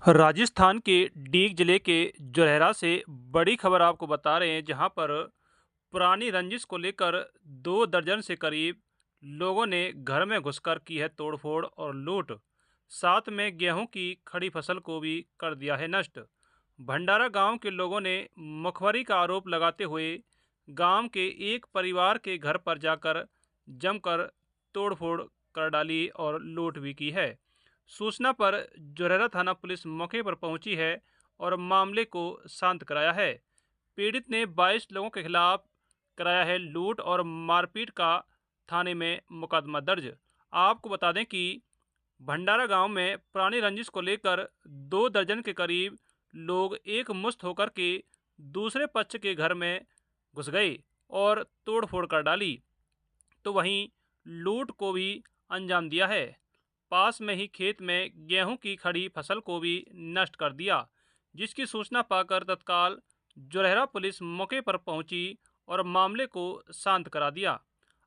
राजस्थान के डीग जिले के जुरैरा से बड़ी खबर आपको बता रहे हैं, जहां पर पुरानी रंजिश को लेकर 2 दर्जन से करीब लोगों ने घर में घुसकर की है तोड़फोड़ और लूट। साथ में गेहूं की खड़ी फसल को भी कर दिया है नष्ट। भंडारा गांव के लोगों ने मुखबरी का आरोप लगाते हुए गांव के एक परिवार के घर पर जाकर जमकर तोड़फोड़ कर डाली और लूट भी की है। सूचना पर जुरैरा थाना पुलिस मौके पर पहुंची है और मामले को शांत कराया है। पीड़ित ने 22 लोगों के खिलाफ कराया है लूट और मारपीट का थाने में मुकदमा दर्ज। आपको बता दें कि भंडारा गांव में पुरानी रंजिश को लेकर 2 दर्जन के करीब लोग एक मुश्त होकर के दूसरे पक्ष के घर में घुस गए और तोड़फोड़ कर डाली, तो वहीं लूट को भी अंजाम दिया है। पास में ही खेत में गेहूं की खड़ी फसल को भी नष्ट कर दिया, जिसकी सूचना पाकर तत्काल जुरैरा पुलिस मौके पर पहुंची और मामले को शांत करा दिया।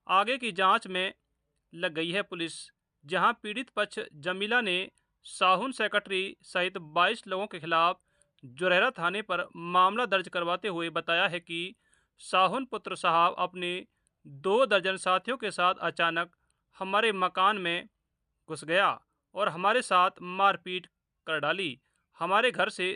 आगे की जांच में लग गई है पुलिस, जहां पीड़ित पक्ष जमीला ने साहुन सेक्रेटरी सहित 22 लोगों के खिलाफ जुरैरा थाने पर मामला दर्ज करवाते हुए बताया है कि साहुन पुत्र साहब अपने 2 दर्जन साथियों के साथ अचानक हमारे मकान में घुस गया और हमारे साथ मारपीट कर डाली। हमारे घर से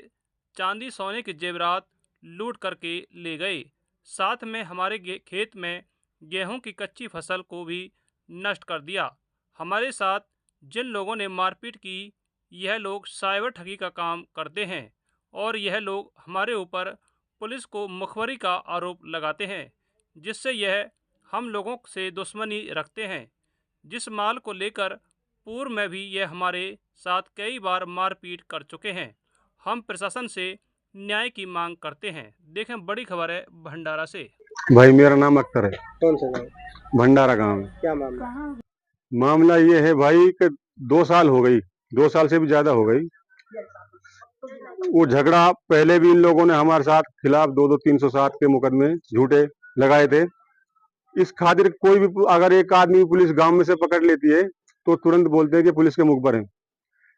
चांदी सोने के जेवरात लूट करके ले गए। साथ में हमारे खेत में गेहूं की कच्ची फसल को भी नष्ट कर दिया। हमारे साथ जिन लोगों ने मारपीट की, यह लोग साइबर ठगी का काम करते हैं और यह लोग हमारे ऊपर पुलिस को मुखबरी का आरोप लगाते हैं, जिससे यह हम लोगों से दुश्मनी रखते हैं। जिस माल को लेकर पूर्व में भी यह हमारे साथ कई बार मारपीट कर चुके हैं। हम प्रशासन से न्याय की मांग करते हैं। देखें, बड़ी खबर है भंडारा से। भाई मेरा नाम अख्तर है। कौन सा गाँव? भंडारा गांव है। क्या मामला? मामला ये है भाई कि 2 साल हो गई, 2 साल से भी ज्यादा हो गई। वो झगड़ा पहले भी इन लोगों ने हमारे साथ खिलाफ 2-2 307 के मुकदमे झूठे लगाए थे। इस खातिर कोई भी अगर एक आदमी पुलिस गांव में से पकड़ लेती है तो तुरंत बोलते हैं कि पुलिस के मुखबर है,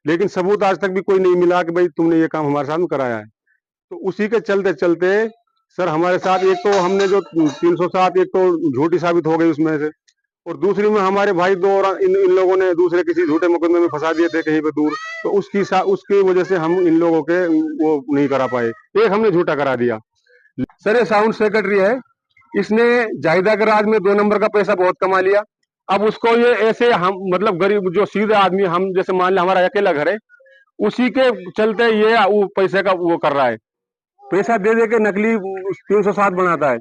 लेकिन सबूत आज तक भी कोई नहीं मिला कि भाई तुमने ये काम हमारे साथ कराया है। तो उसी के चलते चलते सर हमारे साथ एक तो हमने जो 307 एक तो झूठी साबित हो गई उसमें से, और दूसरी में हमारे भाई दो और इन लोगों ने दूसरे किसी झूठे मुकदमे में फंसा दिए थे कहीं पे दूर, तो उसकी वजह से हम इन लोगों के वो नहीं करा पाए। एक हमने झूठा करा दिया। सर ये साउंड सेक्रेटरी है, इसने जाहिदा के राज में 2 नंबर का पैसा बहुत कमा लिया। अब उसको ये ऐसे हम मतलब गरीब जो सीधे आदमी, हम जैसे मान लिया हमारा अकेला घर है, उसी के चलते ये वो पैसे का वो कर रहा है, पैसा दे दे के नकली 307 बनाता है।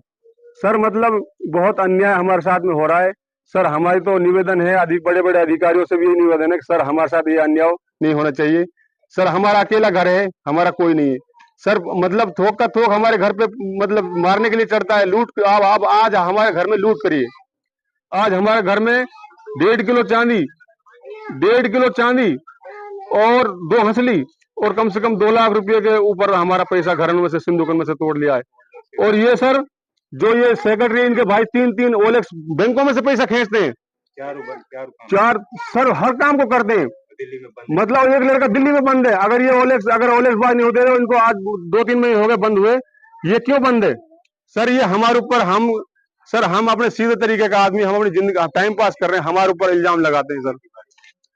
सर मतलब बहुत अन्याय हमारे साथ में हो रहा है। सर हमारी तो निवेदन है, अधिक बड़े बड़े अधिकारियों से भी निवेदन है कि सर हमारे साथ ये अन्याय नहीं होना चाहिए। सर हमारा अकेला घर है, हमारा कोई नहीं है। सर मतलब थोक का थोक हमारे घर पे मतलब मारने के लिए चढ़ता है, लूट। अब आज हमारे घर में लूट करिए। आज हमारे घर में 1.5 किलो चांदी और 2 हंसली और कम से कम 2 लाख रुपए के ऊपर हमारा पैसा घरों में से सिंदूकन में से तोड़ लिया है। और ये सर जो ये सेक्रेटरी इनके भाई 3-3 ओलेक्स बैंकों में से पैसा खींचते हैं। चार सर हर काम को करते हैं। मतलब एक लड़का दिल्ली में बंद है, अगर ये ओलेक्स बाय नहीं होते तो इनको आज 2-3 महीने हो गए बंद हुए। ये क्यों बंद है? सर ये हमारे ऊपर हम अपने सीधे तरीके का आदमी, हम अपनी जिंदगी टाइम पास कर रहे हैं, हमारे ऊपर इल्जाम लगाते हैं सर।